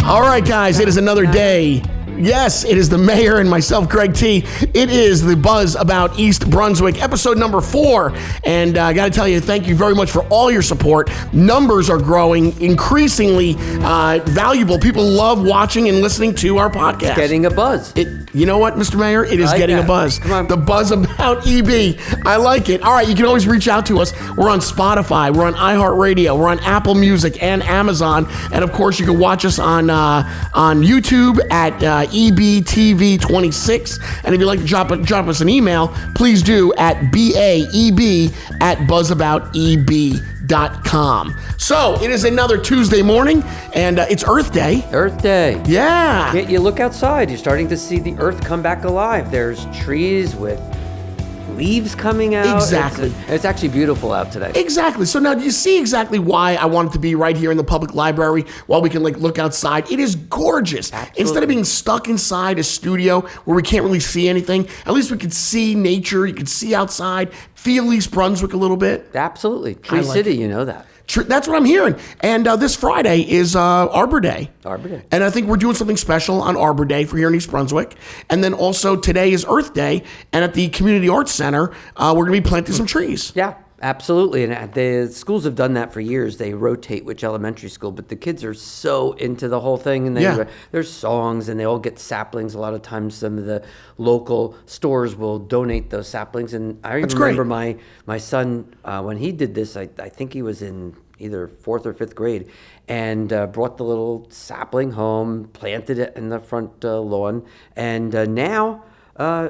All right, guys, it is another day. Yes, it is the mayor and myself, Greg T. It is the Buzz About East Brunswick, episode number 4. And I got to tell you, thank you very much for all your support. Numbers are growing, increasingly valuable. People love watching and listening to our podcast. It's getting a buzz. You know what, Mr. Mayor? It is getting a buzz. Come on. The Buzz About EB. I like it. All right, you can always reach out to us. We're on Spotify. We're on iHeartRadio. We're on Apple Music and Amazon. And, of course, you can watch us on YouTube at EBTV26. And if you'd like to drop us an email, please do at BAEB@buzzabouteb.com. So it is another Tuesday morning, and it's Earth Day. Earth Day. Yeah. You look outside, you're starting to see the earth come back alive. There's trees with leaves coming out. Exactly. It's actually beautiful out today. Exactly. So now do you see exactly why I wanted to be right here in the public library while we can look outside? It is gorgeous. Absolutely. Instead of being stuck inside a studio where we can't really see anything, at least we could see nature. You could see outside, feel East Brunswick a little bit. Absolutely. Tree City, you know that. That's what I'm hearing. And this Friday is Arbor Day. Arbor Day. And I think we're doing something special on Arbor Day for here in East Brunswick. And then also today is Earth Day. And at the Community Arts Center, we're going to be planting some trees. Yeah, absolutely. And the schools have done that for years. They rotate which elementary school, but the kids are so into the whole thing. And there's songs, and they all get saplings. A lot of times some of the local stores will donate those saplings. And I remember my son, when he did this, I think he was in either 4th or 5th grade, and brought the little sapling home, planted it in the front lawn, and now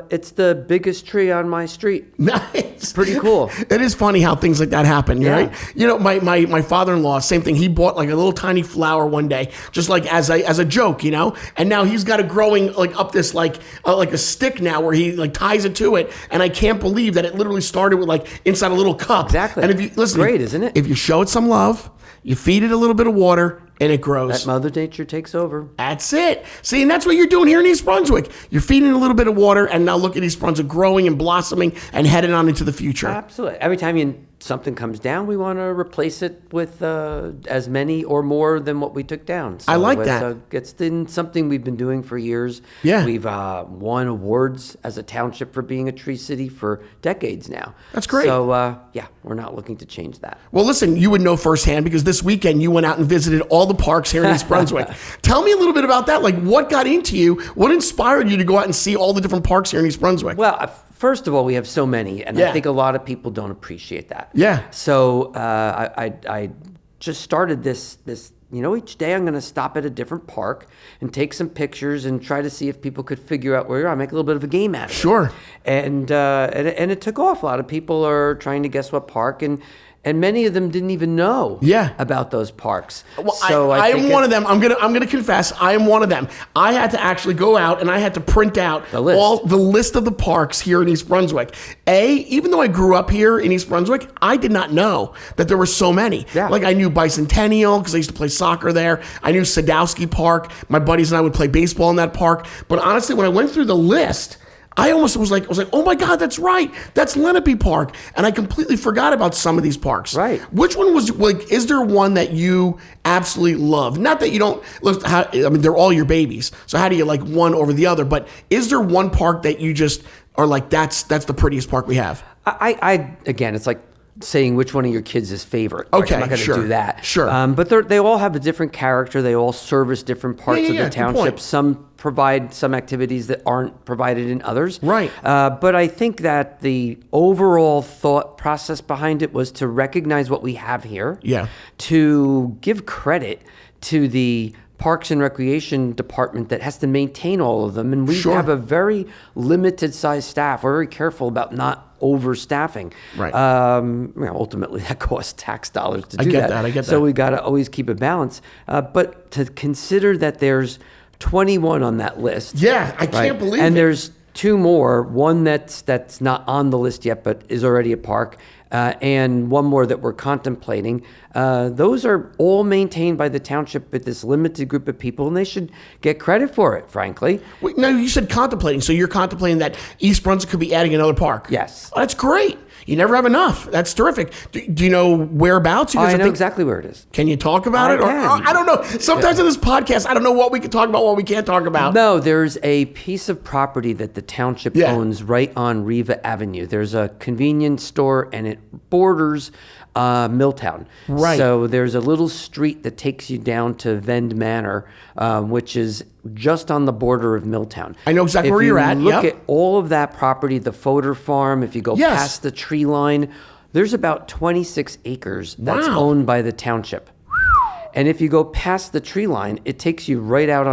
it's the biggest tree on my street. Nice. Pretty cool. It is funny how things like that happen, Yeah. right? You know, my father-in-law, same thing. He bought a little tiny flower one day, just as a joke, you know. And now he's got it growing up this like a stick now, where he ties it to it. And I can't believe that it literally started with inside a little cup. Exactly. And if you listen, great, isn't it? If you show it some love, you feed it a little bit of water, and it grows. That Mother Nature takes over. That's it. See, and that's what you're doing here in East Brunswick. You're feeding a little bit of water, and now look at East Brunswick growing and blossoming and heading on into the future. Absolutely. Every time something comes down, we want to replace it with as many or more than what we took down. So I like that. It's been something we've been doing for years. Yeah. We've won awards as a township for being a tree city for decades now. That's great. So, we're not looking to change that. Well, listen, you would know firsthand because this weekend you went out and visited all the parks here in East Brunswick. Tell me a little bit about that. What got into you? What inspired you to go out and see all the different parks here in East Brunswick? Well, first of all, we have so many, and I think a lot of people don't appreciate that. Yeah. So I just started this. Each day I'm going to stop at a different park and take some pictures and try to see if people could figure out where you are. Make a little bit of a game out of it. Sure. And it took off. A lot of people are trying to guess what park, and many of them didn't even know about those parks. Well, so I am one of them. I'm gonna confess, I am one of them. I had to actually go out and I had to print out the list of the parks here in East Brunswick. Even though I grew up here in East Brunswick, I did not know that there were so many. Yeah. I knew Bicentennial because I used to play soccer there. I knew Sadowski Park. My buddies and I would play baseball in that park. But honestly, when I went through the list, I almost was like, oh my God, that's right. That's Lenape Park. And I completely forgot about some of these parks. Right. Which one was, is there one that you absolutely love? Not that you don't, they're all your babies. So how do you like one over the other? But is there one park that you just are like, that's the prettiest park we have? Again, it's like saying which one of your kids is favorite. Okay, I'm not going to do that. Sure. But they all have a different character. They all service different parts of the township. Some provide some activities that aren't provided in others. Right. But I think that the overall thought process behind it was to recognize what we have here. Yeah. To give credit to the Parks and Recreation Department that has to maintain all of them. And we have a very limited size staff. We're very careful about not overstaffing. Right. Ultimately, that costs tax dollars to do that. I get that. So we got to always keep a balance. But to consider that there's 21 on that list. Yeah, I can't believe it. And there's 2 more, one that's not on the list yet but is already a park, and 1 more that we're contemplating. Those are all maintained by the township with this limited group of people, and they should get credit for it, frankly. Wait, no, you said contemplating, so you're contemplating that East Brunswick could be adding another park. Yes. Oh, that's great. You never have enough. That's terrific. Do you know whereabouts? I know exactly where it is. Can you talk about it? I don't know. Sometimes in this podcast, I don't know what we can talk about, what we can't talk about. No, there's a piece of property that the township owns right on Riva Avenue. There's a convenience store, and it borders Milltown. Right. So there's a little street that takes you down to Vend Manor, which is just on the border of Milltown. I know exactly where you're at. Look at all of that property, the Fodor Farm, if you go past the tree line, there's about 26 acres that's owned by the township. And if you go past the tree line, it takes you right out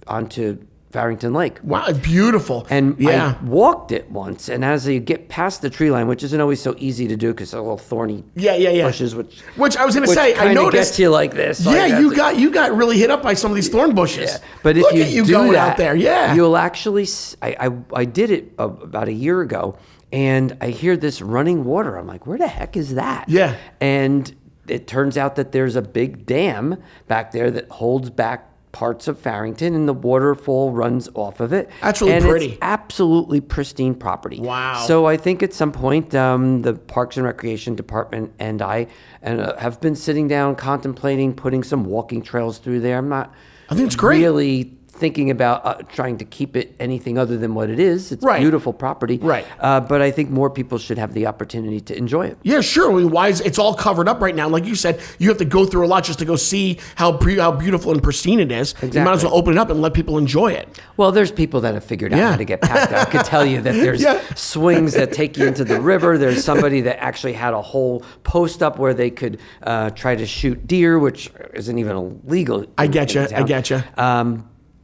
onto Farrington Lake. Wow, beautiful. And I walked it once, and as you get past the tree line, which isn't always so easy to do because they're little thorny bushes, which I was going to say, I noticed gets you like this. Yeah, you got really hit up by some of these thorn bushes. Yeah. But if you do going that, out there, you'll actually. I did it about a year ago, and I hear this running water. I'm like, where the heck is that? Yeah, and it turns out that there's a big dam back there that holds back parts of Farrington, and the waterfall runs off of it. That's really pretty. It's absolutely pristine property. Wow. So I think at some point, the Parks and Recreation Department and I have been sitting down contemplating putting some walking trails through there. I think it's great. Really thinking about trying to keep it anything other than what it is. It's beautiful property. Right. But I think more people should have the opportunity to enjoy it. Yeah, sure. I mean, it's all covered up right now. Like you said, you have to go through a lot just to go see how beautiful and pristine it is. Exactly. You might as well open it up and let people enjoy it. Well, there's people that have figured out how to get past that. I could tell you that there's swings that take you into the river. There's somebody that actually had a whole post up where they could try to shoot deer, which isn't even illegal. I get you.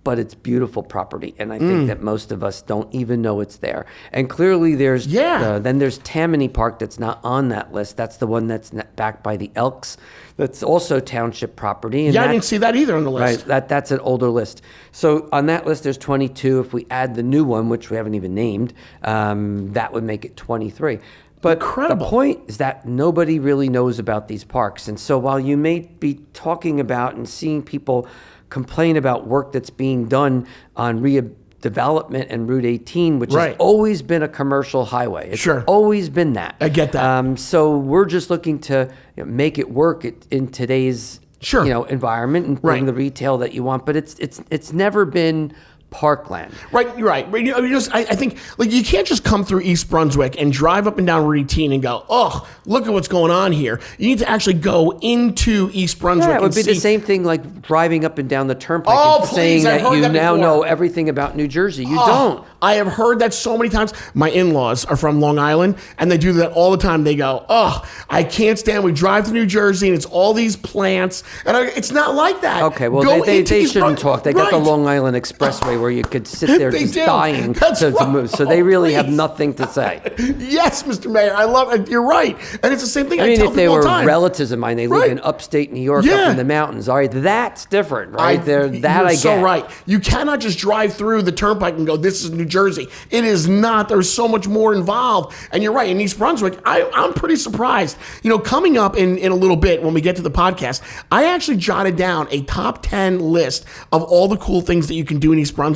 But it's beautiful property, and I think that most of us don't even know it's there. And clearly there's then there's Tammany Park that's not on that list. That's the one that's backed by the Elks. That's also township property. And I didn't see that either on the list. Right, that's an older list. So on that list there's 22. If we add the new one, which we haven't even named, that would make it 23. But Incredible. The point is that nobody really knows about these parks. And so while you may be talking about and seeing people complain about work that's being done on redevelopment and Route 18, which has always been a commercial highway. It's always been that. I get that. So we're just looking to make it work in today's environment and bring the retail that you want. But it's never been parkland. Right, you're right. I think you can't just come through East Brunswick and drive up and down Route 18 and go, oh, look at what's going on here. You need to actually go into East Brunswick. Yeah, it would be the same thing like driving up and down the turnpike and please, saying that you now before. Know everything about New Jersey. You don't. I have heard that so many times. My in-laws are from Long Island, and they do that all the time. They go, oh, I can't stand. We drive to New Jersey, and it's all these plants. And it's not like that. Okay, well, they shouldn't talk. They got the Long Island Expressway where you could sit there just dying to move. So they really have nothing to say. Yes, Mr. Mayor, I love it. You're right. And it's the same thing. I mean, tell if they people were all the time. relatives of mine, they live in upstate New York, up in the mountains. All right, that's different, right? You're so right. You cannot just drive through the turnpike and go, this is New Jersey. It is not. There's so much more involved. And you're right. In East Brunswick, I'm pretty surprised. Coming up in a little bit when we get to the podcast, I actually jotted down a top 10 list of all the cool things that you can do in East Brunswick.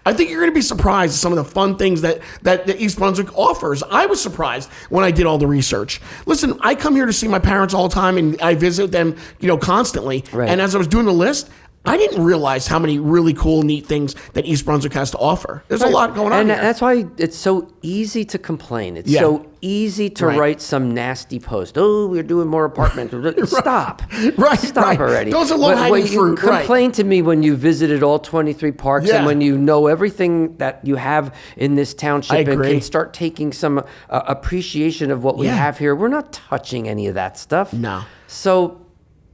I think you're going to be surprised at some of the fun things that East Brunswick offers. I was surprised when I did all the research. Listen, I come here to see my parents all the time, and I visit them, constantly. Right. And as I was doing the list, I didn't realize how many really cool, neat things that East Brunswick has to offer. There's a lot going on and here. That's why it's so easy to complain. It's so easy to write some nasty post. Oh, we're doing more apartments. Stop. Stop already. Those are low-hanging fruit. You complain to me when you visited all 23 parks and when you know everything that you have in this township and can start taking some appreciation of what we have here. We're not touching any of that stuff. No. So...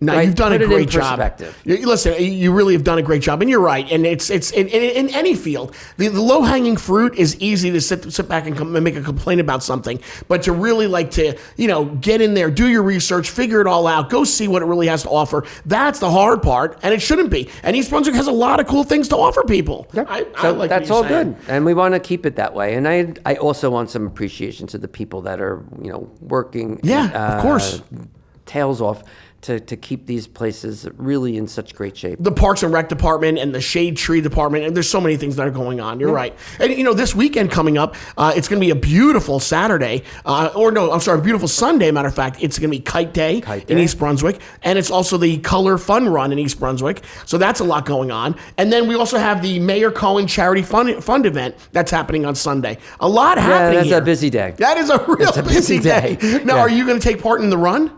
No, you've done a great job. Listen, you really have done a great job, and you're right. And it's in any field, the low hanging fruit is easy to sit back and make a complaint about something, but to really get in there, do your research, figure it all out, go see what it really has to offer. That's the hard part, and it shouldn't be. And East Brunswick has a lot of cool things to offer people. Yep. That's all good, and we want to keep it that way. And I also want some appreciation to the people that are working. Yeah, of course. Tails off to keep these places really in such great shape. The Parks and Rec Department and the Shade Tree Department, and there's so many things that are going on. You're right. And, this weekend coming up, it's going to be a beautiful Saturday, beautiful Sunday, matter of fact. It's going to be Kite Day in East Brunswick, and it's also the Color Fun Run in East Brunswick, so that's a lot going on. And then we also have the Mayor Cohen Charity Fund event that's happening on Sunday. A lot happening that's here. a busy day. That is a real busy day. Now, are you going to take part in the run?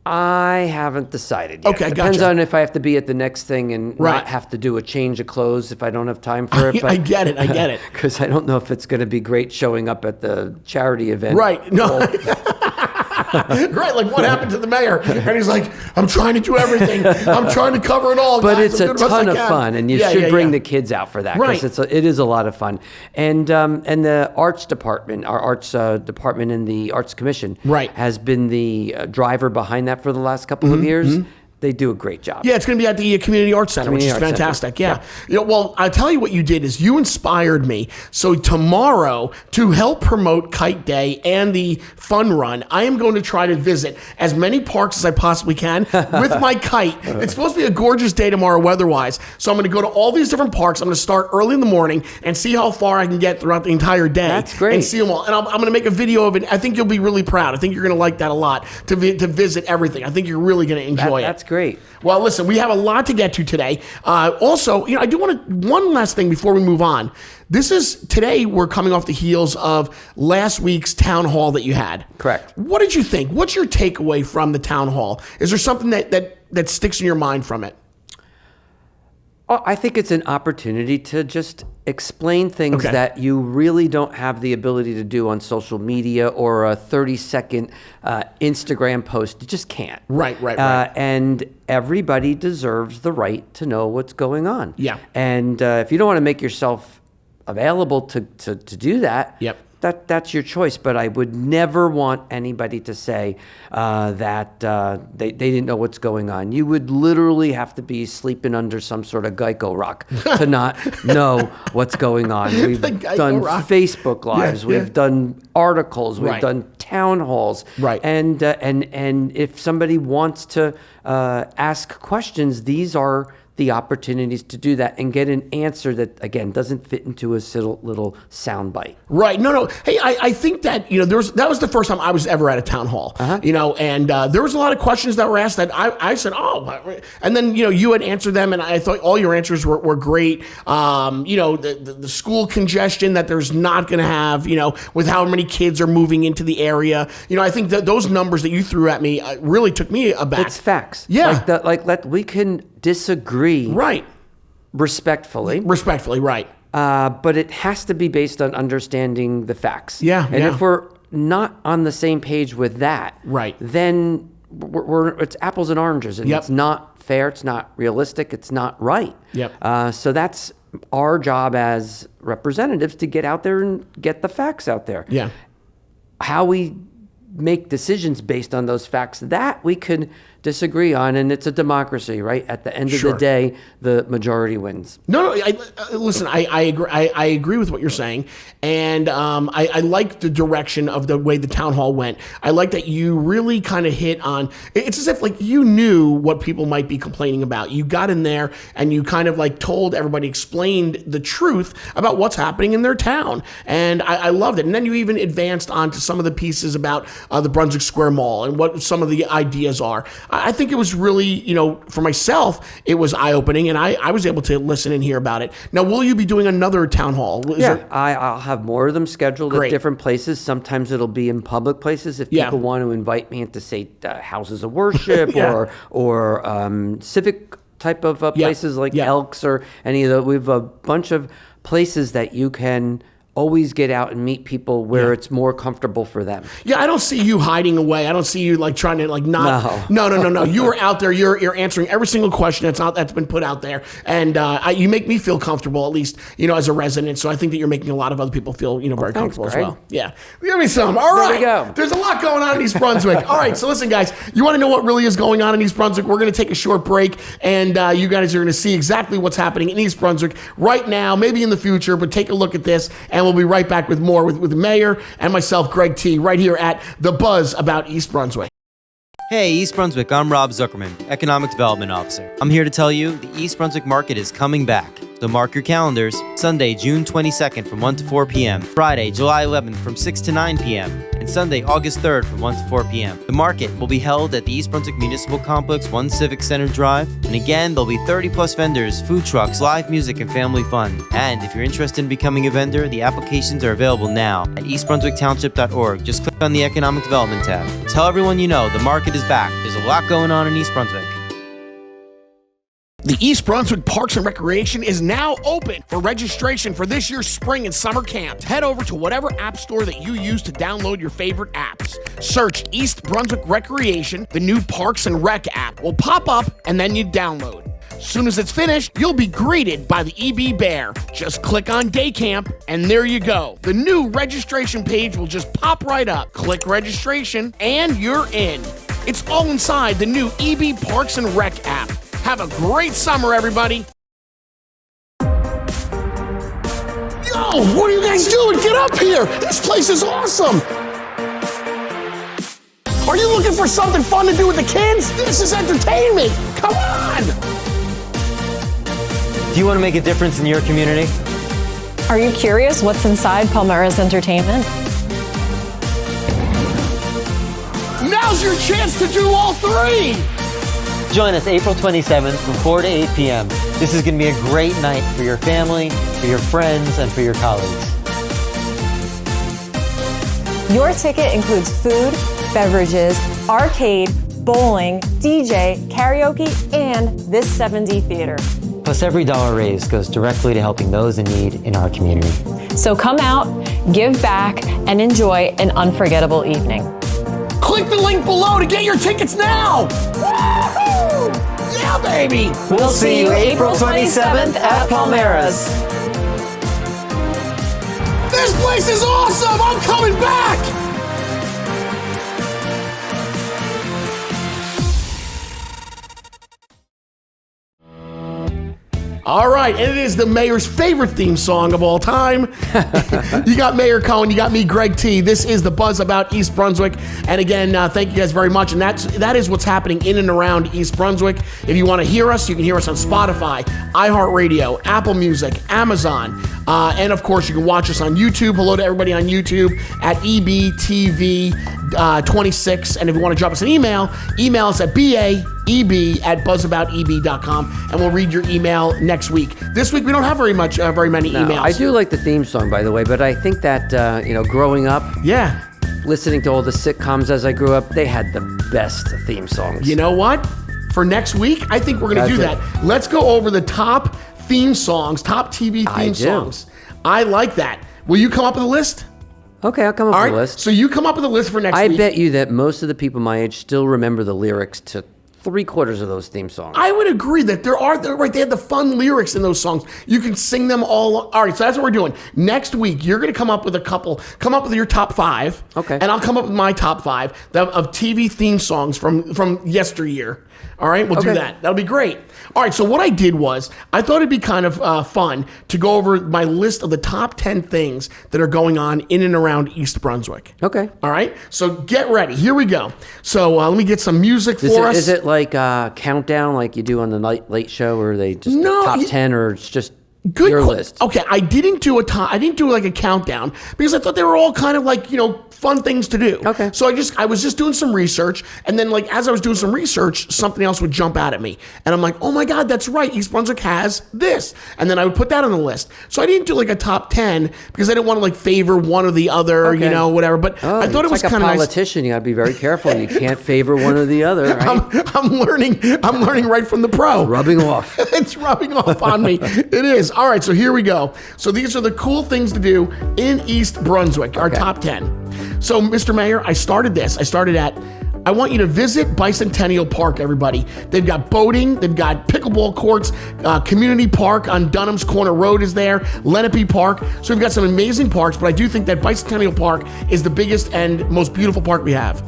I haven't decided yet. Okay, Depends gotcha. on if I have to be at the next thing and not have to do a change of clothes if I don't have time for it. But, I get it. Because I don't know if it's going to be great showing up at the charity event. Right. No. Right, like what happened to the mayor? And he's like, I'm trying to do everything. I'm trying to cover it all. But guys. it's a ton of fun, and you should bring the kids out for that because it is a lot of fun. And the arts department, our arts department in the Arts Commission, has been the driver behind that for the last couple of years. They do a great job. Yeah, it's going to be at the Community Arts Center, which is fantastic. Yeah. Well, I'll tell you what you did is you inspired me. So tomorrow, to help promote Kite Day and the Fun Run, I am going to try to visit as many parks as I possibly can with my kite. It's supposed to be a gorgeous day tomorrow weather-wise. So I'm going to go to all these different parks. I'm going to start early in the morning and see how far I can get throughout the entire day. That's great. And see them all. And I'm going to make a video of it. I think you'll be really proud. I think you're going to like that a lot, to visit everything. I think you're really going to enjoy it. That's great. Well, listen, we have a lot to get to today. Also, I do want to, one last thing before we move on. Today we're coming off the heels of last week's town hall that you had. Correct. What did you think? What's your takeaway from the town hall? Is there something that sticks in your mind from it? I think it's an opportunity to just explain things that you really don't have the ability to do on social media or a 30-second Instagram post. You just can't. Right. And everybody deserves the right to know what's going on. Yeah. And if you don't want to make yourself available to do that, that's your choice. But I would never want anybody to say that they didn't know what's going on. You would literally have to be sleeping under some sort of Geico rock to not know what's going on. We've done Facebook Lives. We've done articles. We've done town halls. Right. And if somebody wants to ask questions, these are the opportunities to do that and get an answer that, again, doesn't fit into a little sound bite. Right. No. Hey, I think that, that was the first time I was ever at a town hall, and there was a lot of questions that were asked that I said, and then, you had answered them, and I thought all your answers were great. The school congestion that there's not going to have, with how many kids are moving into the area. I think that those numbers that you threw at me really took me aback. It's facts. Yeah. We can disagree. Right. Respectfully, right. But it has to be based on understanding the facts. Yeah. And if we're not on the same page with that, then it's apples and oranges, and it's not fair. It's not realistic. It's not right. So that's our job as representatives, to get out there and get the facts out there. Yeah. How we make decisions based on those facts, that we could disagree on, and it's a democracy, right? At the end of the day, the majority wins. No, listen, I agree. I agree with what you're saying, and I like the direction of the way the town hall went. I like that you really kind of hit on. It's as if you knew what people might be complaining about. You got in there and you kind of told everybody, explained the truth about what's happening in their town, and I loved it. And then you even advanced on to some of the pieces about the Brunswick Square Mall and what some of the ideas are. I think it was really, for myself, it was eye-opening, and I was able to listen and hear about it. Now, will you be doing another town hall? I'll have more of them scheduled at different places. Sometimes it'll be in public places if people want to invite me into, say, houses of worship or civic type of places like Elks or any of those. We have a bunch of places that you can always get out and meet people where it's more comfortable for them. Yeah, I don't see you hiding away. I don't see you trying to not. No. You are out there. You're answering every single question that's been put out there, and you make me feel comfortable, at least as a resident. So I think that you're making a lot of other people feel very comfortable as well. Yeah, give me some. All right, there we go. There's a lot going on in East Brunswick. All right, so listen, guys, you want to know what really is going on in East Brunswick? We're going to take a short break, and you guys are going to see exactly what's happening in East Brunswick right now, maybe in the future. But take a look at this, and we'll be right back with more with the mayor and myself, Greg T, right here at The Buzz About East Brunswick. Hey, East Brunswick, I'm Rob Zuckerman, Economic Development Officer. I'm here to tell you the East Brunswick Market is coming back. So mark your calendars, Sunday, June 22nd from 1 to 4 p.m., Friday, July 11th from 6 to 9 p.m., and Sunday, August 3rd from 1 to 4 p.m. The market will be held at the East Brunswick Municipal Complex, 1 Civic Center Drive, and again, there'll be 30-plus vendors, food trucks, live music, and family fun. And if you're interested in becoming a vendor, the applications are available now at eastbrunswicktownship.org. Just click on the Economic Development tab. Tell everyone you know the market is back. There's a lot going on in East Brunswick. The East Brunswick Parks and Recreation is now open for registration for this year's spring and summer camp. Head over to whatever app store that you use to download your favorite apps. Search East Brunswick Recreation, the new Parks and Rec app will pop up, and then you download. As soon as it's finished, you'll be greeted by the EB Bear. Just click on Day Camp, and there you go. The new registration page will just pop right up. Click registration, and you're in. It's all inside the new EB Parks and Rec app. Have a great summer, everybody. Yo, what are you guys doing? Get up here. This place is awesome. Are you looking for something fun to do with the kids? This is entertainment. Come on. Do you want to make a difference in your community? Are you curious what's inside Palmeras Entertainment? Now's your chance to do all three. Join us April 27th from 4 to 8 p.m. This is going to be a great night for your family, for your friends, and for your colleagues. Your ticket includes food, beverages, arcade, bowling, DJ, karaoke, and this 7D theater. Plus, every dollar raised goes directly to helping those in need in our community. So come out, give back, and enjoy an unforgettable evening. Click the link below to get your tickets now. Woo-hoo! Yeah, baby. We'll see you April 27th at Palmeras. This place is awesome. I'm coming back. All right, and it is the mayor's favorite theme song of all time. You got Mayor Cohen, you got me, Greg T. This is the Buzz About East Brunswick. And again, thank you guys very much. And that is what's happening in and around East Brunswick. If you want to hear us, you can hear us on Spotify, iHeartRadio, Apple Music, Amazon. And of course, you can watch us on YouTube. Hello to everybody on YouTube at EBTV26. And if you want to drop us an email us at baeb@buzzabouteb.com, and we'll read your email next week. This week we don't have very many emails. I do like the theme song, by the way, but I think that growing up, listening to all the sitcoms as I grew up, they had the best theme songs. You know what? For next week, I think we're going to do that. Let's go over the top theme songs, top TV theme songs. I like that. Will you come up with a list? Okay, I'll come up with a list. So you come up with a list for next week. I bet you that most of the people my age still remember the lyrics to 3/4 of those theme songs. I would agree that they're right. They have the fun lyrics in those songs. You can sing them all. All right, so that's what we're doing. Next week, you're going to come up with your top 5. Okay. And I'll come up with my top 5 of TV theme songs from yesteryear. All right, we'll do that. That'll be great. All right, so what I did was, I thought it'd be kind of fun to go over my list of the top 10 things that are going on in and around East Brunswick. Okay. All right, so get ready. Here we go. So let me get some music for us. Is it like a countdown like you do on the Late Show, or they just top 10, or it's just your list? Okay, I didn't do like a countdown because I thought they were all kind of like, fun things to do. Okay. So I was just doing some research, and then as I was doing some research, something else would jump out at me. And I'm like, oh my God, that's right. East Brunswick has this. And then I would put that on the list. So I didn't do like a top 10 because I didn't want to favor one or the other, whatever. But I thought it was kind of nice. Like a politician, you got to be very careful. You can't favor one or the other, right? I'm learning right from the pro. Rubbing off. It's rubbing off on me. It is. All right, so here we go. So these are the cool things to do in East Brunswick, our top 10. So, Mr. Mayor, I started at, I want you to visit Bicentennial Park, everybody. They've got boating, they've got pickleball courts, Community Park on Dunham's Corner Road is there, Lenape Park. So we've got some amazing parks, but I do think that Bicentennial Park is the biggest and most beautiful park we have.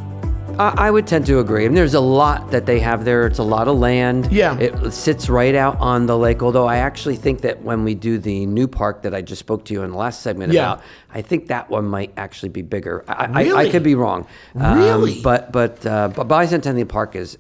I would tend to agree. I mean, there's a lot that they have there. It's a lot of land. Yeah. It sits right out on the lake, although I actually think that when we do the new park that I just spoke to you in the last segment about, I think that one might actually be bigger. I could be wrong. Really? But Bicentennial Park is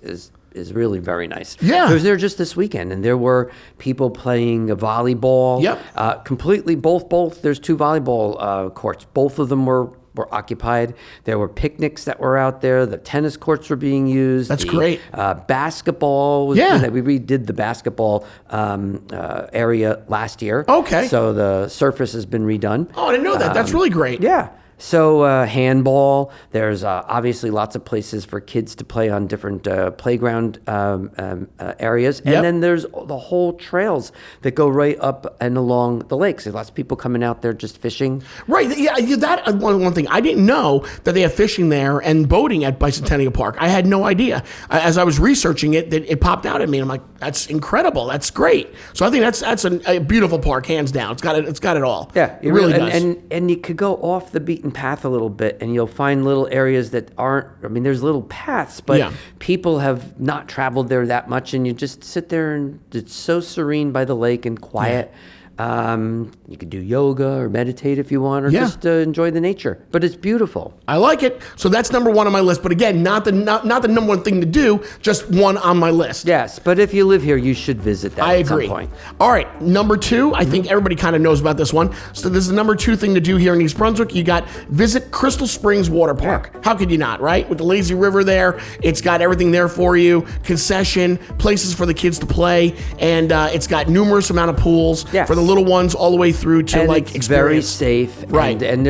really very nice. Yeah. I was there just this weekend, and there were people playing volleyball. Yep. Completely, both. There's 2 volleyball courts. Both of them were occupied. There were picnics that were out there. The tennis courts were being used. That's great. Basketball was we redid the basketball area last year. Okay. So the surface has been redone. Oh, I didn't know that. That's really great. Yeah. So handball, there's obviously lots of places for kids to play on different playground areas. And then there's the whole trails that go right up and along the lakes. There's lots of people coming out there just fishing. Right. Yeah, that one thing. I didn't know that they have fishing there and boating at Bicentennial Park. I had no idea. As I was researching it, it popped out at me. I'm like, that's incredible. That's great. So I think that's a beautiful park, hands down. It's got it all. Yeah, it really does. And you could go off the beaten path a little bit, and you'll find little areas that aren't. I mean, there's little paths, but people have not traveled there that much, and you just sit there, and it's so serene by the lake and quiet. You could do yoga or meditate if you want, or just enjoy the nature. But it's beautiful. I like it. So that's number 1 on my list. But again, not the number 1 thing to do, just 1 on my list. Yes, but if you live here, you should visit that at some point. All right, number 2, I think everybody kind of knows about this one. So this is the number 2 thing to do here in East Brunswick. You got visit Crystal Springs Water Park. Yeah. How could you not, right? With the lazy river there, it's got everything there for you. Concession, places for the kids to play, and it's got numerous amount of pools for the little ones all the way through to and like it's experience. Very safe, right? And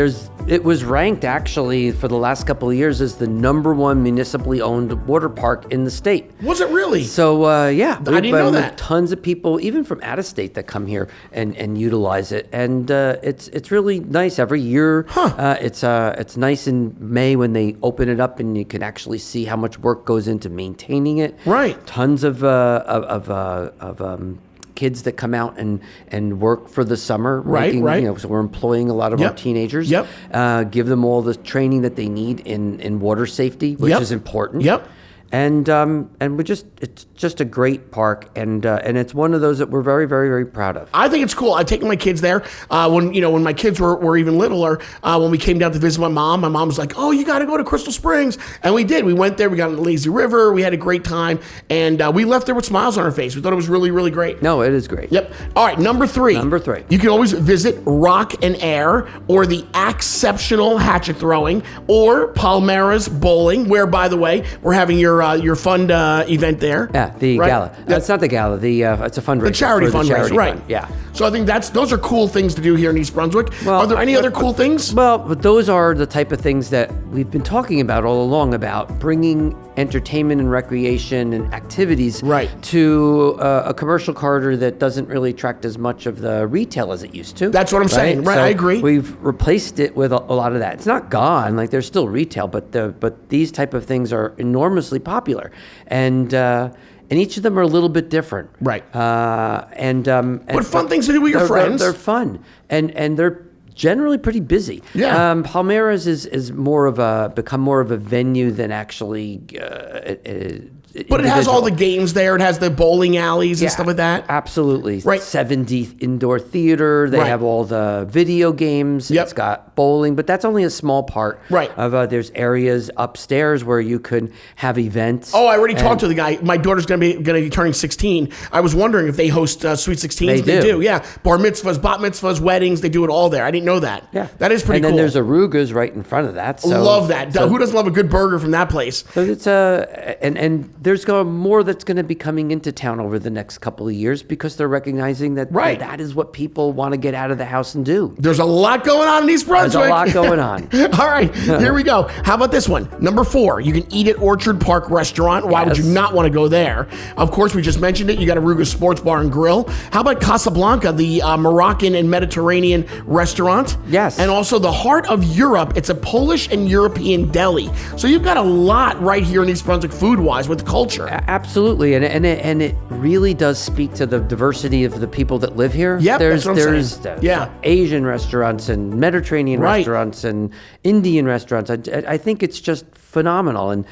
it was ranked actually for the last couple of years as the number 1 municipally owned water park in the state. Was it really? So I didn't know that. Tons of people, even from out of state, that come here and utilize it, and it's really nice every year. It's nice in May when they open it up and you can actually see how much work goes into maintaining it. Right. Tons of kids that come out and work for the summer. Right. So we're employing a lot of our teenagers. Give them all the training that they need in water safety, which is important. And it's just a great park, and it's one of those that we're very, very, very proud of. I think it's cool. I've taken my kids there when my kids were even littler. When we came down to visit my mom was like, "Oh, you got to go to Crystal Springs," and we did. We went there. We got on the lazy river. We had a great time, and we left there with smiles on our face. We thought it was really, really great. No, it is great. Yep. All right, number 3. You can always visit Rock and Air or the Exceptional Hatchet Throwing or Palmeras Bowling, where, by the way, we're having your fund event there. Yeah, the gala. It's not the gala. It's a fundraiser. The charity fundraiser, right? Fund. Yeah. So I think those are cool things to do here in East Brunswick. Well, are there any other cool things? Well, but those are the type of things that we've been talking about all along, about bringing entertainment and recreation and activities to a commercial corridor that doesn't really attract as much of the retail as it used to. That's what I'm saying. Right, so I agree. We've replaced it with a lot of that. It's not gone. Like, there's still retail, but these type of things are enormously popular, and each of them are a little bit different. Right. But fun things to do with your friends. They're fun, and they're generally pretty busy. Yeah. Palmeras is become more of a venue than actually. But it has all the games there. It has the bowling alleys and stuff like that. Absolutely. Right. 70 indoor theater. They have all the video games. Yep. It's got bowling, but that's only a small part. Right. Of there's areas upstairs where you could have events. Oh, I already talked to the guy. My daughter's going to be turning 16. I was wondering if they host Sweet 16s. They do. Yeah. Bar mitzvahs, bat mitzvahs, weddings. They do it all there. I didn't know that. Yeah. That is pretty cool. And then there's Aruga's right in front of that. So, love that. Who doesn't love a good burger from that place? So it's and there's more that's going to be coming into town over the next couple of years because they're recognizing that that is what people want to get out of the house and do. There's a lot going on in East Brunswick. There's a lot going on. All right, here we go. How about this one? Number 4, you can eat at Orchard Park Restaurant. Why would you not want to go there? Of course, we just mentioned it. You got Aruga's Sports Bar and Grill. How about Casablanca, the Moroccan and Mediterranean restaurant? Yes. And also the Heart of Europe. It's a Polish and European deli. So you've got a lot right here in East Brunswick food-wise with the culture. Absolutely, and it really does speak to the diversity of the people that live here. Yep, there's that's what I'm saying. Asian restaurants and Mediterranean restaurants and Indian restaurants. I think it's just phenomenal, and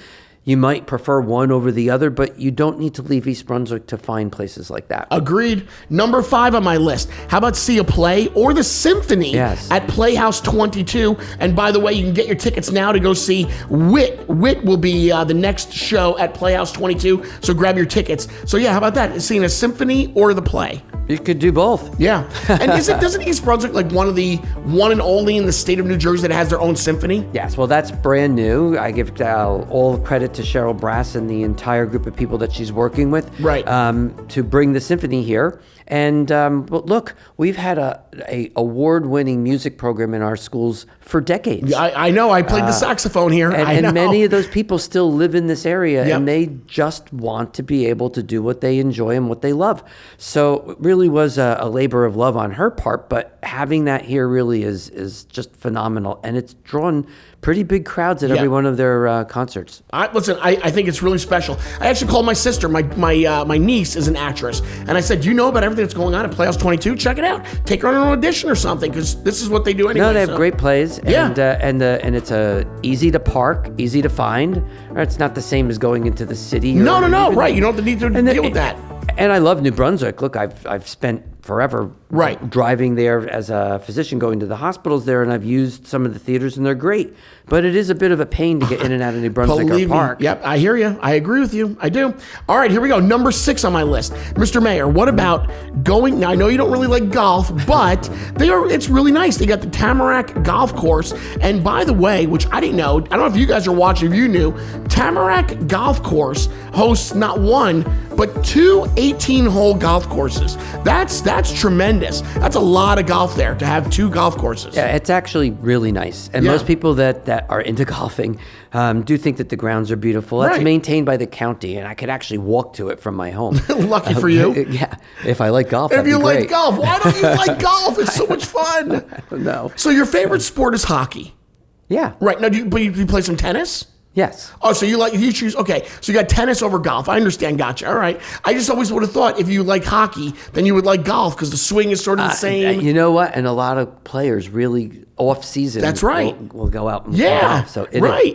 You might prefer one over the other, but you don't need to leave East Brunswick to find places like that. Agreed. Number 5 on my list. How about see a play or the symphony at Playhouse 22? And by the way, you can get your tickets now to go see Wit. Wit will be the next show at Playhouse 22, so grab your tickets. So yeah, how about that? Seeing a symphony or the play? You could do both. Yeah. And doesn't East Brunswick like one and only in the state of New Jersey that has their own symphony? Yes, well, that's brand new. I give all credit to Cheryl Brass and the entire group of people that she's working with to bring the symphony here. And but look, we've had a award-winning music program in our schools for decades. Yeah, I know. I played the saxophone here. And many of those people still live in this area, and they just want to be able to do what they enjoy and what they love. So it really was a labor of love on her part, but having that here really is just phenomenal. And it's drawn pretty big crowds at every one of their concerts. I think it's really special. I actually called my sister. My niece is an actress, and I said, "Do you know about everything that's going on at Playhouse 22? Check it out. Take her on an audition or something, because this is what they do anyway." No, they have great plays, and it's easy to park, easy to find. It's not the same as going into the city. No, right. You don't have to need to deal with that. And I love New Brunswick. Look, I've spent forever driving there as a physician, going to the hospitals there, and I've used some of the theaters, and they're great. But it is a bit of a pain to get in and out of New Brunswick or Park. Yep, I hear you. I agree with you. I do. All right, here we go. Number 6 on my list. Mr. Mayor, what about going... Now, I know you don't really like golf, but it's really nice. They got the Tamarack Golf Course. And by the way, which I didn't know, I don't know if you guys are watching, if you knew, Tamarack Golf Course hosts not one, but 2 18-hole golf courses. That's tremendous. That's a lot of golf there to have 2 golf courses. Yeah, it's actually really nice. And most people that are into golfing do think that the grounds are beautiful. It's maintained by the county, and I could actually walk to it from my home. Lucky for you. Yeah, if I like golf, If you like like golf. Why don't you like golf? It's so much fun. I don't know. So your favorite sport is hockey? Yeah. Right. Now, do you play some tennis? Yes. Oh, so you choose, okay. So you got tennis over golf. I understand. Gotcha. All right. I just always would have thought if you like hockey, then you would like golf because the swing is sort of the same. You know what? And a lot of players really off season. That's right. Will go out and play golf. So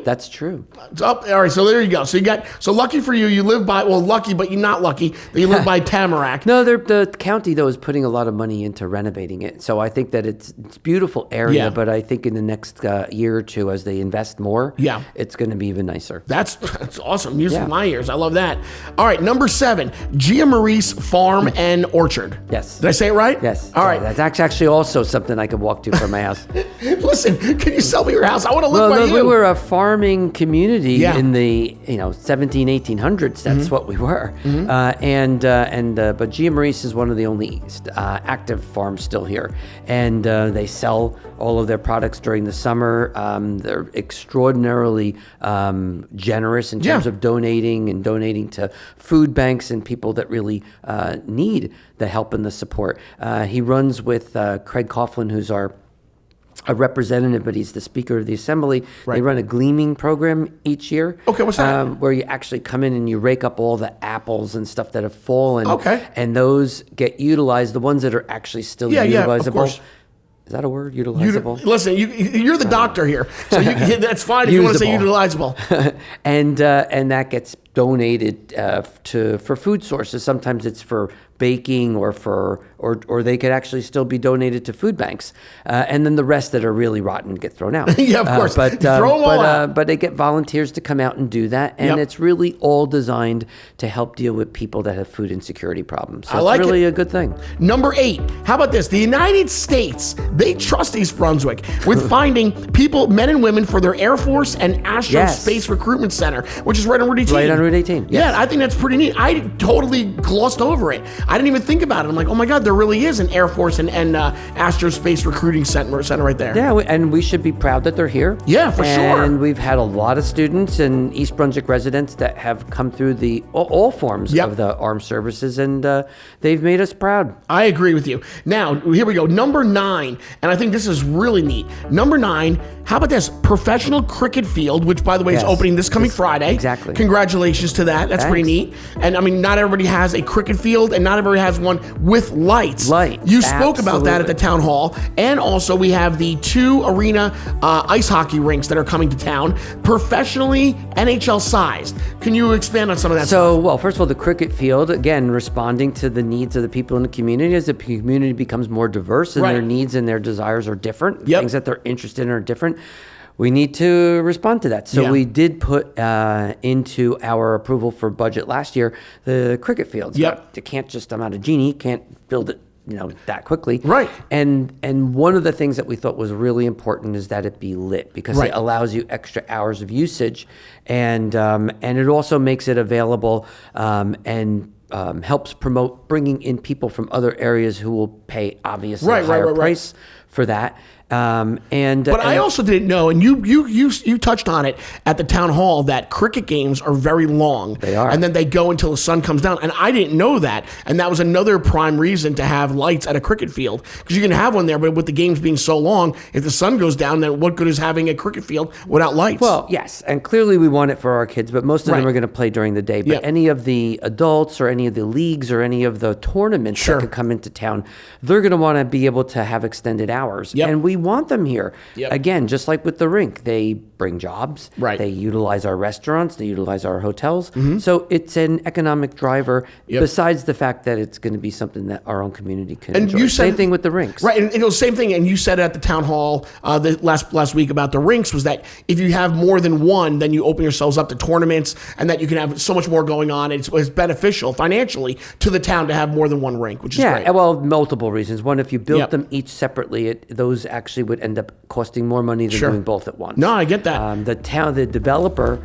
that's true. All right. So there you go. So lucky for you, you live by, lucky, but you're not lucky that you live by Tamarack. No, the county though is putting a lot of money into renovating it. So I think that it's a beautiful area, but I think in the next year or two, as they invest more, it's going to be even nicer. That's awesome. Music in my ears. I love that. All right, number 7, Gia Maurice Farm and Orchard. Yes. Did I say it right? Yes. All right. That's actually also something I could walk to from my house. Listen, can you sell me your house? I want to live by you. We were a farming community in the 1800s. That's what we were. But Gia Maurice is one of the only active farms still here, and they sell all of their products during the summer. They're extraordinarily generous in terms of donating to food banks and people that really need the help and the support. He runs with Craig Coughlin, who's a representative, but he's the Speaker of the Assembly. Right. They run a gleaming program each year. Okay, what's that? Where you actually come in and you rake up all the apples and stuff that have fallen. Okay. And those get utilized, the ones that are actually still utilizable. Yeah, of course. Is that a word, utilizable? Listen, you're the doctor here, so that's fine if you want to say utilizable. And that gets donated for food sources. Sometimes it's for baking or they could actually still be donated to food banks. And then the rest that are really rotten get thrown out. Yeah, of course. Throw them all out. But they get volunteers to come out and do that. And it's really all designed to help deal with people that have food insecurity problems. So it's really a good thing. Number 8, how about this? The United States, they trust East Brunswick with finding people, men and women, for their Air Force and Astro Space Recruitment Center, which is right on Route 18. Right on Route 18. Yeah, I think that's pretty neat. I totally glossed over it. I didn't even think about it. I'm like, oh my God, there really is an Air Force and Astro Space Recruiting Center right there. Yeah, and we should be proud that they're here. Yeah, for sure. And we've had a lot of students and East Brunswick residents that have come through all forms of the armed services, and they've made us proud. I agree with you. Now, here we go. Number 9, and I think this is really neat. Number 9, how about this? Professional Cricket Field, which, by the way, is opening this coming Friday. Exactly. Congratulations. Congratulations to that. That's pretty neat. And I mean, not everybody has a cricket field, and not everybody has one with lights. You spoke about that at the town hall. And also, we have the 2 arena ice hockey rinks that are coming to town, professionally NHL sized. Can you expand on some of that stuff? Well, first of all, the cricket field, again, responding to the needs of the people in the community. As the community becomes more diverse and their needs and their desires are different, things that they're interested in are different, we need to respond to that. So we did put into our approval for budget last year the cricket fields. You can't just, I'm not a genie, can't build it that quickly. And one of the things that we thought was really important is that it be lit, because it allows you extra hours of usage, and it also makes it available and helps promote bringing in people from other areas who will pay obviously a higher price for that. But I also didn't know, and you touched on it at the town hall, that cricket games are very long. They are. And then they go until the sun comes down. And I didn't know that. And that was another prime reason to have lights at a cricket field, because you can have one there, but with the games being so long, if the sun goes down, then what good is having a cricket field without lights? Well, yes, and clearly we want it for our kids, but most of them are going to play during the day. But any of the adults or any of the leagues or any of the tournaments that could come into town, they're going to want to be able to have extended hours. And we want them here. Again, just like with the rink, they bring jobs. They utilize our restaurants. They utilize our hotels. So it's an economic driver, besides the fact that it's going to be something that our own community can enjoy. You said, same thing with the rinks. And it was same thing. And you said at the town hall the last week about the rinks was that if you have more than one, then you open yourselves up to tournaments, and that you can have so much more going on. It's beneficial financially to the town to have more than one rink, which is great. Well, multiple reasons. One, if you built them each separately, those actually would end up costing more money than doing both at once. No, I get that. The developer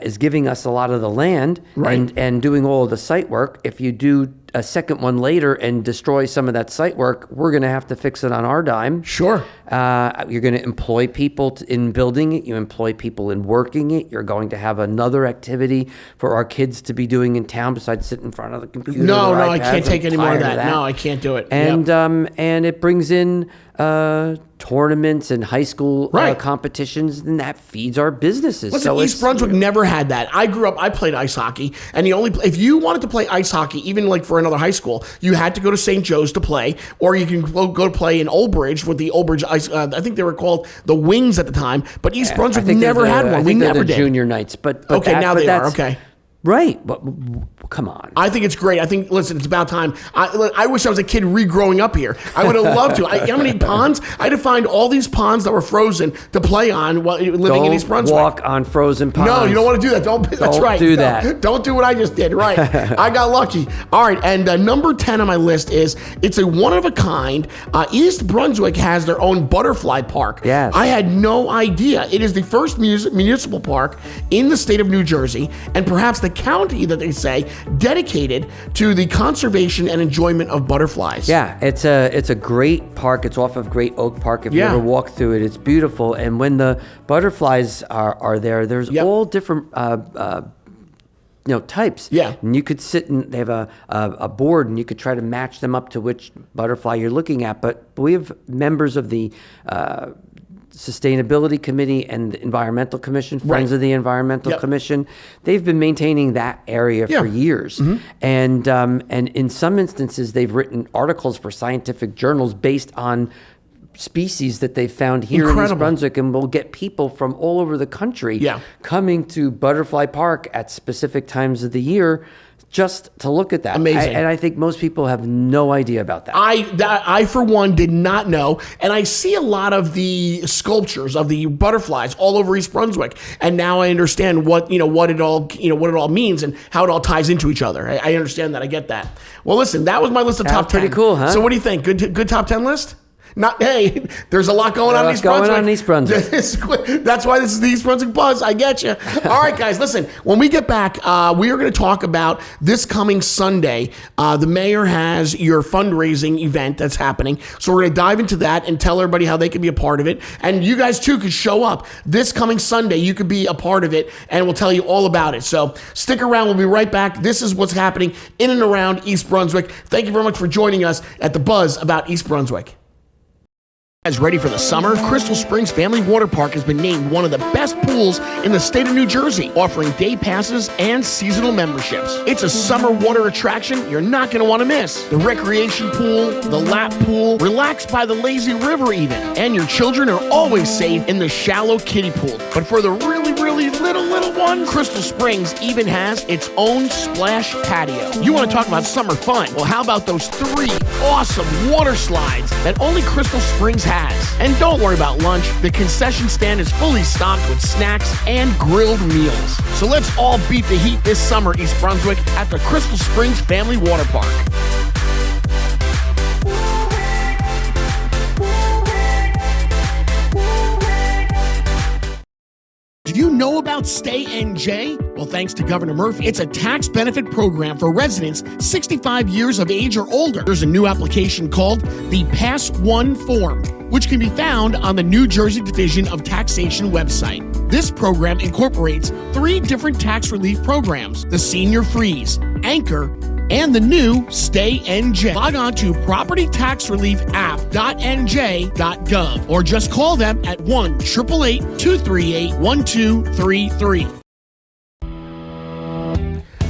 is giving us a lot of the land and doing all of the site work. If you do a second one later and destroy some of that site work, we're going to have to fix it on our dime. You're going to employ people in building it. You employ people in working it. You're going to have another activity for our kids to be doing in town besides sitting in front of the computer. No, I can't take any more of that. No, I can't do it. And and it brings in tournaments and high school competitions, and that feeds our businesses. Listen, so East Brunswick never had that. I grew up, I played ice hockey, and if you wanted to play ice hockey, even like for another high school, you had to go to St. Joe's to play, or you can go to play in Old Bridge with the Old Bridge ice. I think they were called the Wings at the time, but East Brunswick never had one. We never did. Junior nights, but okay, now they are. Okay. Right, but come on. I think it's great. I think, listen, it's about time. I wish I was a kid regrowing up here. I would have loved to. How many ponds? I had to find all these ponds that were frozen to play on while living in East Brunswick. Don't walk on frozen ponds. No, you don't want to do that. That's right. Do that. Don't do what I just did. Right. I got lucky. All right, and number 10 on my list is, it's a one-of-a-kind. East Brunswick has their own butterfly park. Yes. I had no idea. It is the first municipal park in the state of New Jersey, and perhaps the county, that they say, dedicated to the conservation and enjoyment of butterflies. Yeah, it's a great park. It's off of Great Oak Park. If you ever walk through it, it's beautiful. And when the butterflies are there, there's all different types. Yeah. And you could sit and they have a board, and you could try to match them up to which butterfly you're looking at. But we have members of the Sustainability Committee and the Environmental Commission, Friends of the Environmental Commission. They've been maintaining that area for years. And in some instances, they've written articles for scientific journals based on species that they found here in East Brunswick, and we'll get people from all over the country coming to Butterfly Park at specific times of the year just to look at that. Amazing. And I think most people have no idea about that. I for one did not know, and I see a lot of the sculptures of the butterflies all over East Brunswick, and now I understand what it all means and how it all ties into each other. I understand that. I get that. Well, listen, that was my list of top 10. Pretty cool, huh? So what do you think? Good top 10 list? Hey, there's a lot going on in East Brunswick. That's why this is the East Brunswick Buzz. I get you. All right, guys, listen. When we get back, we are going to talk about this coming Sunday. The mayor has your fundraising event that's happening. So we're going to dive into that and tell everybody how they can be a part of it. And you guys, too, could show up this coming Sunday. You could be a part of it, and we'll tell you all about it. So stick around. We'll be right back. This is what's happening in and around East Brunswick. Thank you very much for joining us at the Buzz About East Brunswick. Guys, ready for the summer? Crystal Springs Family Water Park has been named one of the best pools in the state of New Jersey, offering day passes and seasonal memberships. It's a summer water attraction you're not going to want to miss. The recreation pool, the lap pool, relax by the lazy river even, and your children are always safe in the shallow kiddie pool. But for the really little ones, Crystal Springs even has its own splash patio. You want to talk about summer fun? Well, how about those 3 awesome water slides that only Crystal Springs has? And don't worry about lunch. The concession stand is fully stocked with snacks and grilled meals. So let's all beat the heat this summer, East Brunswick, at the Crystal Springs Family Water Park. Did you know about Stay NJ? Well, thanks to Governor Murphy, it's a tax benefit program for residents 65 years of age or older. There's a new application called the Pass One Form, which can be found on the New Jersey Division of Taxation website. This program incorporates 3 different tax relief programs: the Senior Freeze, Anchor, and the new Stay NJ. Log on to propertytaxreliefapp.nj.gov or just call them at 1-888-238-1233.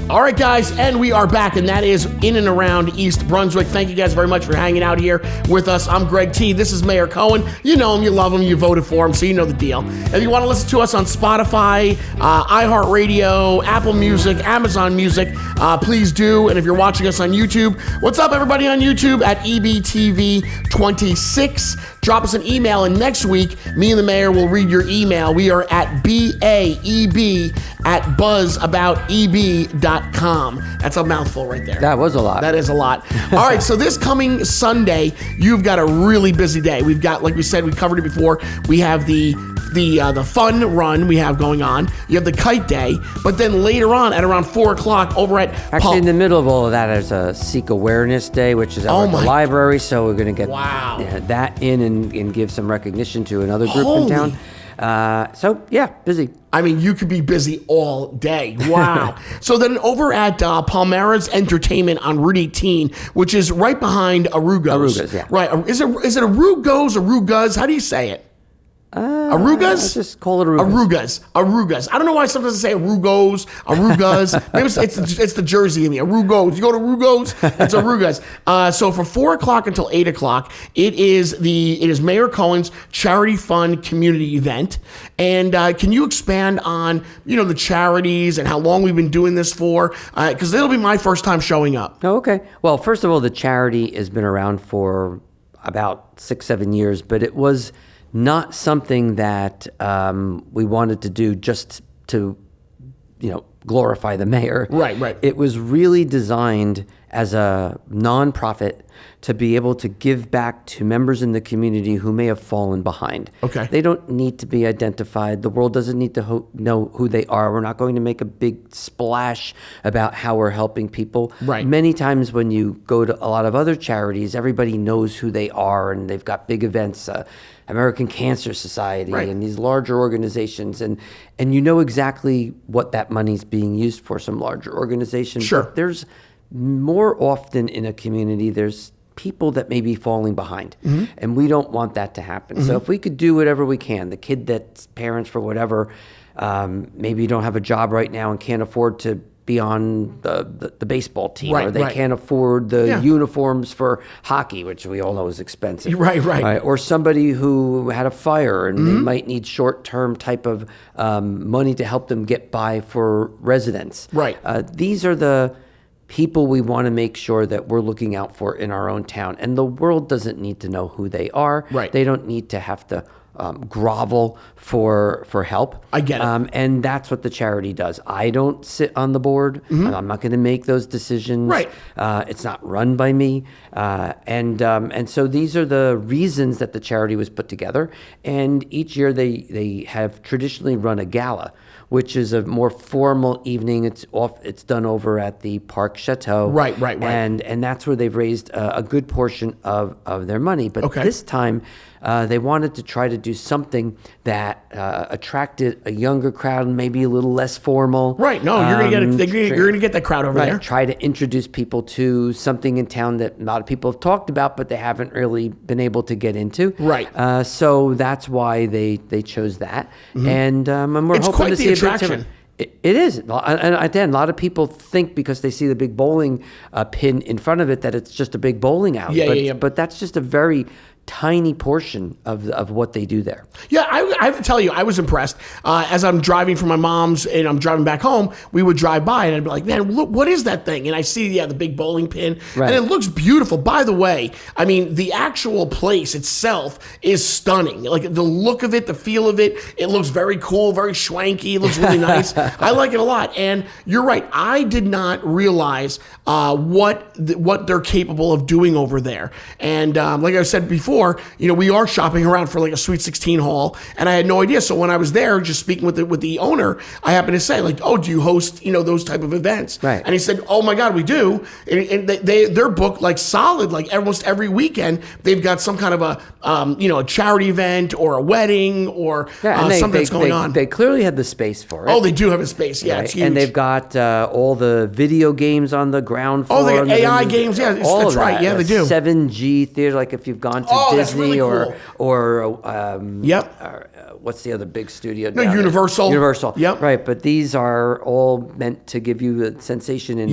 All right, guys, and we are back, and that is in and around East Brunswick. Thank you guys very much for hanging out here with us. I'm Greg T. This is Mayor Cohen. You know him, you love him, you voted for him, so you know the deal. If you want to listen to us on Spotify, iHeartRadio, Apple Music, Amazon Music, please do. And if you're watching us on YouTube, what's up, everybody on YouTube at EBTV26? Drop us an email, and next week, me and the mayor will read your email. We are at BAEB@buzzabouteb.com. That's a mouthful right there. That was a lot. That is a lot. All right, so this coming Sunday, you've got a really busy day. We've got, like we said, we covered it before. We have the fun run we have going on. You have the kite day, but then later on at around 4 o'clock over at Actually, in the middle of all of that is a Sikh Awareness Day, which is at the library. So we're going to get that in and give some recognition to another group in town. So yeah, busy. I mean, you could be busy all day. Wow. So then over at Palmeras Entertainment on Route 18, which is right behind Arugo's. Arugo's, yeah. Right. Is it Arugo's, Arugas? How do you say it? Arugas? Let's just call it Arugas. Arugas. I don't know why sometimes I say Arugas. Maybe it's the Jersey in me. Arugos. You go to Arugos, it's Arugas. So from 4 o'clock until 8 o'clock, it is Mayor Cohen's Charity Fund Community Event. And can you expand on the charities and how long we've been doing this for? Because it'll be my first time showing up. Oh, okay. Well, first of all, the charity has been around for about 6-7 years, but it was not something that we wanted to do just to, glorify the mayor. Right. It was really designed as a nonprofit to be able to give back to members in the community who may have fallen behind. Okay. They don't need to be identified. The world doesn't need to know who they are. We're not going to make a big splash about how we're helping people. Right. Many times when you go to a lot of other charities, everybody knows who they are and they've got big events. American Cancer Society and these larger organizations, and you know exactly what that money's being used for, some larger organizations. Sure. But there's more often in a community, there's people that may be falling behind, and we don't want that to happen. So if we could do whatever we can, the kid that's parents for whatever, maybe don't have a job right now and can't afford to be on the baseball team, or they can't afford the uniforms for hockey, which we all know is expensive. Right. Or somebody who had a fire and they might need short-term type of money to help them get by for residents. Right. These are the people we want to make sure that we're looking out for in our own town. And the world doesn't need to know who they are. Right. They don't need to have to grovel for help. I get it. And that's what the charity does. I don't sit on the board. I'm not going to make those decisions. Right. It's not run by me. And so these are the reasons that the charity was put together. And each year they have traditionally run a gala which is a more formal evening. It's done over at the Park Chateau. Right. And that's where they've raised a good portion of their money. But this time, they wanted to try to do something that attracted a younger crowd, maybe a little less formal. Right. No, you're gonna get that crowd over there. Try to introduce people to something in town that a lot of people have talked about, but they haven't really been able to get into. Right. So that's why they chose that, and we're it's hoping quite to the see attraction. It is. And again, a lot of people think because they see the big bowling pin in front of it that it's just a big bowling alley. But that's just a very tiny portion of what they do there. Yeah, I have to tell you, I was impressed. As I'm driving from my mom's and I'm driving back home, we would drive by and I'd be like, man, look, what is that thing? And I see, the big bowling pin. Right. And it looks beautiful. By the way, I mean, the actual place itself is stunning. Like the look of it, the feel of it, it looks very cool, very swanky. It looks really nice. I like it a lot. And you're right. I did not realize what they're capable of doing over there. And like I said before, we are shopping around for like a Sweet 16 haul, and I had no idea. So when I was there, just speaking with the owner, I happened to say, like, "Oh, do you host those type of events?" Right. And he said, "Oh my God, we do." And they're booked like solid, like almost every weekend. They've got some kind of a charity event or a wedding or something that's going on. They clearly have the space for it. Oh, they do have a space. Yeah, right? It's huge. And they've got all the video games on the ground floor. Oh, they got AI games. Yeah, that's right. Yeah, they do. 7G theater, like if you've gone to Disney really cool. or what's the other big studio? No, Universal. Universal. Yep. Right, but these are all meant to give you a sensation in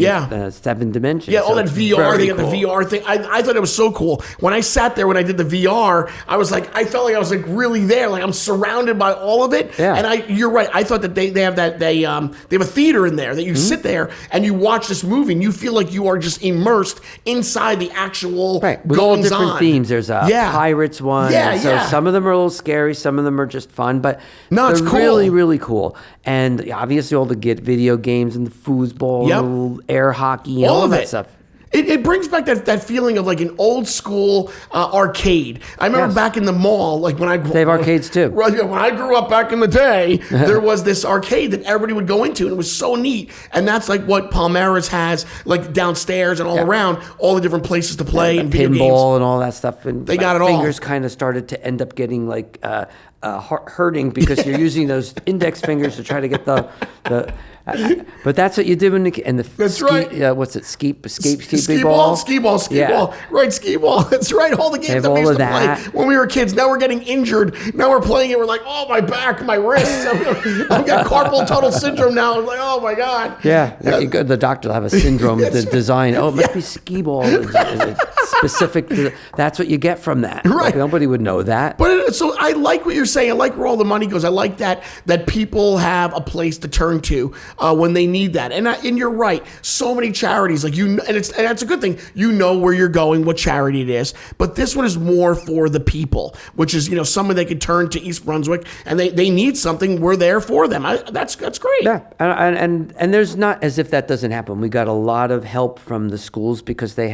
7 dimensions. Yeah, so all that VR. They got cool. the VR thing. I thought it was so cool. When I sat there, when I did the VR, I felt like I was like really there. Like I'm surrounded by all of it. Yeah. And you're right. I thought that they have they have a theater in there that you sit there and you watch this movie and you feel like you are just immersed inside the actual with all different themes. There's a pirates one. So some of them are a little scary. Some of them are just fun, but it's they're cool. really, really cool. And obviously all the video games and the foosball, air hockey, and all of that stuff. It brings back that feeling of like an old school arcade. I remember back in the mall, like when they have arcades too. When I grew up back in the day, there was this arcade that everybody would go into, and it was so neat. And that's like what Palmeras has, like downstairs and all around, all the different places to play and video games. Pinball and all that stuff. And they got it all. Fingers kind of started to end up getting like hurting because you're using those index fingers to try to get the but that's what you do That's right. What's it? Skee ball. Skee ball. Right, skee ball. That's right. All the games that we used to play when we were kids. Now we're getting injured. Now we're playing it. We're like, oh, my back, my wrists. I've got carpal tunnel syndrome now. I'm like, oh my God. Yeah. You go to the doctor will have a syndrome design. Oh, it must be skee ball. Specific. That's what you get from that. Right. Like, nobody would know that. But so I like what you're saying. I like where all the money goes. I like that people have a place to turn to when they need that. And you're right. So many charities, like and that's a good thing. You know where you're going, what charity it is. But this one is more for the people, which is someone they could turn to East Brunswick, and they need something. We're there for them. That's great. Yeah, and there's not as if that doesn't happen. We got a lot of help from the schools because they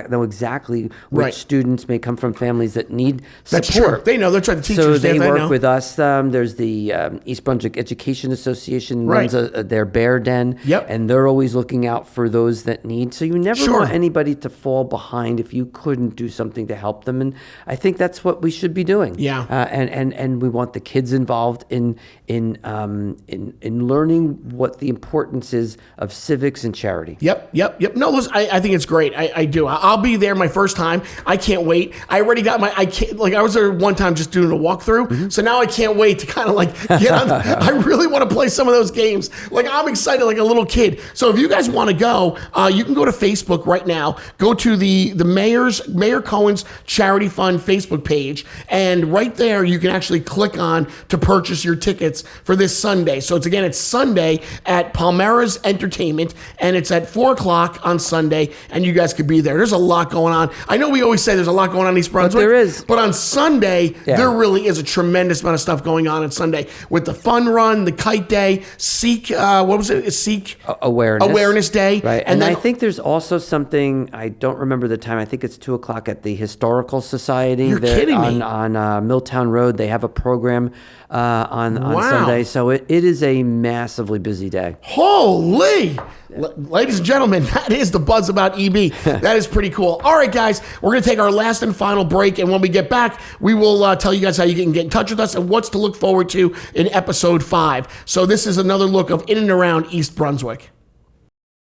know exactly which students may come from families that need support. That's true. They know. They're trying to teach so they work with us. There's the East Brunswick Education Association runs their bear den, and they're always looking out for those that need. So you never want anybody to fall behind if you couldn't do something to help them. And I think that's what we should be doing. Yeah. And we want the kids involved in learning what the importance is of civics and charity. Yep. No, listen, I think it's great. I do. I'll be there my first time. I can't wait. I already got I was there one time just doing a walkthrough. Mm-hmm. So now I can't wait to kind of like get on. I really want to play some of those games. Like I'm excited like a little kid. So if you guys want to go, you can go to Facebook right now. Go to the Mayor Cohen's Charity Fund Facebook page. And right there, you can actually click on to purchase your tickets for this Sunday. So it's Sunday at Palmeras Entertainment. And it's at 4 o'clock on Sunday. And you guys could be there. There's a lot going on. I know we always say there's a lot going on in East Brunswick. But there is. But on Sunday, there really is a tremendous amount of stuff going on Sunday with the fun run, the kite day, Seek Seek, what was it? Seek Awareness Day. Right. And then I think there's also something, I don't remember the time, I think it's 2:00 at the Historical Society. You're kidding me. On Milltown Road. They have a program on Sunday. So it is a massively busy day. Holy! Ladies and gentlemen, that is the buzz about EB. That is pretty cool. All right, guys, we're going to take our last and final break, and when we get back, we will tell you guys how you can get in touch with us and what's to look forward to in episode 5. So this is another look of in and around East Brunswick.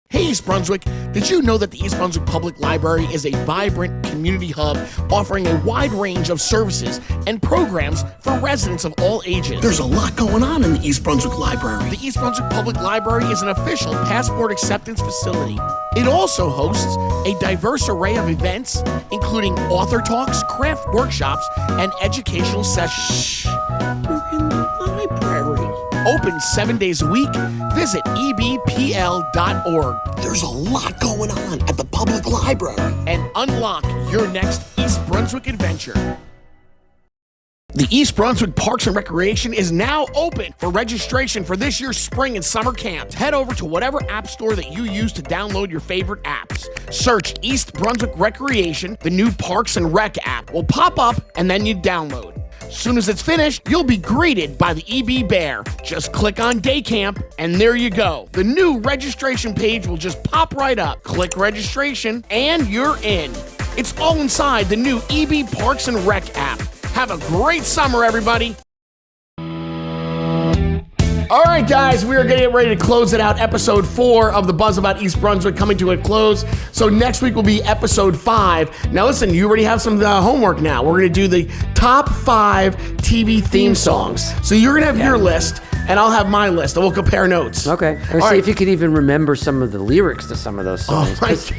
Hey, East Brunswick, did you know that the East Brunswick Public Library is a vibrant community hub offering a wide range of services and programs for residents of all ages? There's a lot going on in the East Brunswick Library. The East Brunswick Public Library is an official passport acceptance facility. It also hosts a diverse array of events, including author talks, craft workshops, and educational sessions. Shh, we're in the library. Open 7 days a week. Visit ebpl.org. There's a lot going on at the public library. And unlock your next East Brunswick adventure. The East Brunswick Parks and Recreation is now open for registration for this year's spring and summer camps. Head over to whatever app store that you use to download your favorite apps. Search East Brunswick Recreation. The new Parks and Rec app will pop up and then you download. As soon as it's finished, you'll be greeted by the EB Bear. Just click on Day Camp, and there you go. The new registration page will just pop right up. Click registration, and you're in. It's all inside the new EB Parks and Rec app. Have a great summer, everybody. All right, guys, we are getting ready to close it out. Episode 4 of The Buzz About East Brunswick coming to a close. So next week will be episode 5. Now, listen, you already have some homework now. We're going to do the top 5 TV theme songs. So you're going to have your list, and I'll have my list, and we'll compare notes. Okay. Let's see if you could even remember some of the lyrics to some of those songs. Because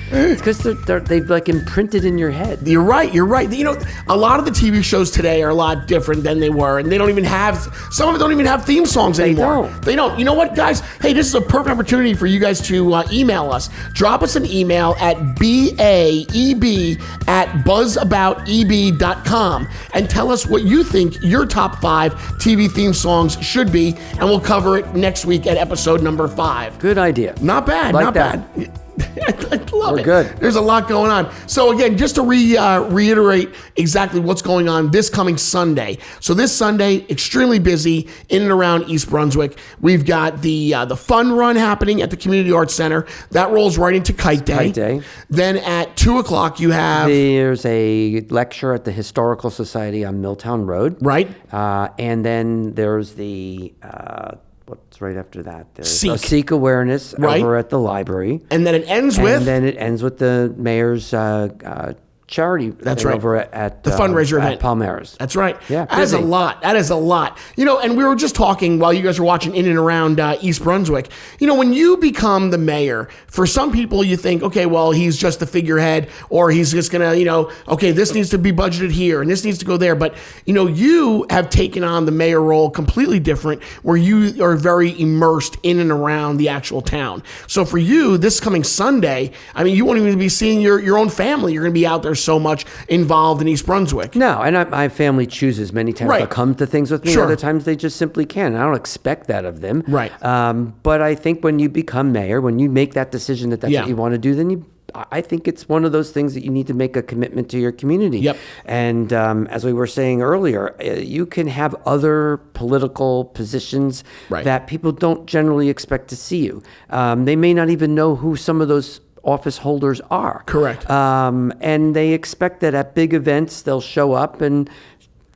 they've like imprinted in your head. You're right. You know, a lot of the TV shows today are a lot different than they were, and they don't even have, some of them don't even have theme songs anymore. They don't. You know what, guys? Hey, this is a perfect opportunity for you guys to email us. Drop us an email at baeb@buzzabouteb.com and tell us what you think your top 5 TV theme songs should be, and we'll cover it next week at episode number 5. Good idea. Not bad. Like not that. bad. I love it. Good. There's a lot going on. So again, just to reiterate exactly what's going on this coming Sunday. So this Sunday, extremely busy in and around East Brunswick. We've got the fun run happening at the Community Arts Center. That rolls right into Kite Day. Then at 2:00 you have... There's a lecture at the Historical Society on Milltown Road. Right. And then there's the... what's right after that? There's Seek Awareness over at the library. And then it ends with... And then it ends with the mayor's charity. That's right. Over at the fundraiser event. At Palmeras. That's right. Yeah. That is a lot. That is a lot. You know, and we were just talking while you guys were watching in and around East Brunswick. You know, when you become the mayor, for some people you think, okay, well, he's just the figurehead, or he's just going to, you know, okay, this needs to be budgeted here and this needs to go there. But, you know, you have taken on the mayor role completely different, where you are very immersed in and around the actual town. So for you, this coming Sunday, I mean, you won't even be seeing your own family. You're going to be out there so much involved in East Brunswick. No, and my family chooses many times to come to things with me. Sure. Other times they just simply can. I don't expect that of them. Right. But I think when you become mayor, when you make that decision that that's what you want to do, then I think it's one of those things that you need to make a commitment to your community. Yep. And as we were saying earlier, you can have other political positions that people don't generally expect to see you. They may not even know who some of those office holders are. Correct. And they expect that at big events, they'll show up and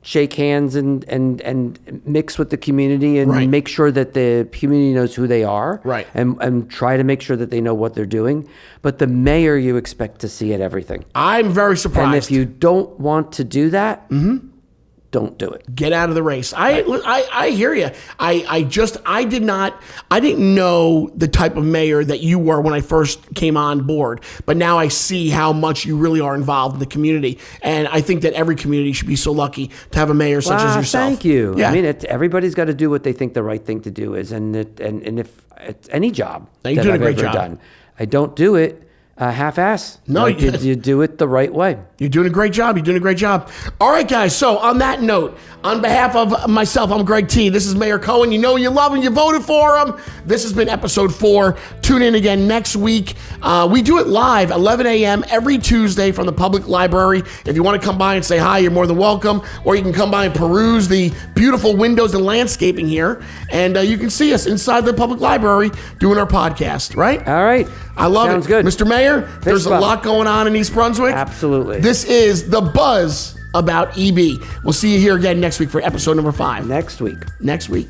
shake hands and mix with the community and make sure that the community knows who they are. Right. And try to make sure that they know what they're doing. But the mayor you expect to see at everything. I'm very surprised. And if you don't want to do that, don't do it. Get out of the race. I hear you. I didn't know the type of mayor that you were when I first came on board, but now I see how much you really are involved in the community, and I think that every community should be so lucky to have a mayor such as yourself. Thank you. Yeah. I mean, everybody's got to do what they think the right thing to do is, and if it's any job you're that doing I've a great ever job. done, I don't do it. half-ass. No, Like, you do it the right way. You're doing a great job. You're doing a great job. All right, guys. So on that note, on behalf of myself, I'm Greg T. This is Mayor Cohen. You know you love him. You voted for him. This has been episode 4. Tune in again next week. We do it live, 11 a.m. every Tuesday from the public library. If you want to come by and say hi, you're more than welcome. Or you can come by and peruse the beautiful windows and landscaping here. And you can see us inside the public library doing our podcast, right? All right. I love Sounds it. good. Mr. Mayor, there's a bump. lot going on in East Brunswick. Absolutely. This is The Buzz About EB. We'll see you here again next week for episode number 5. Next week. Next week.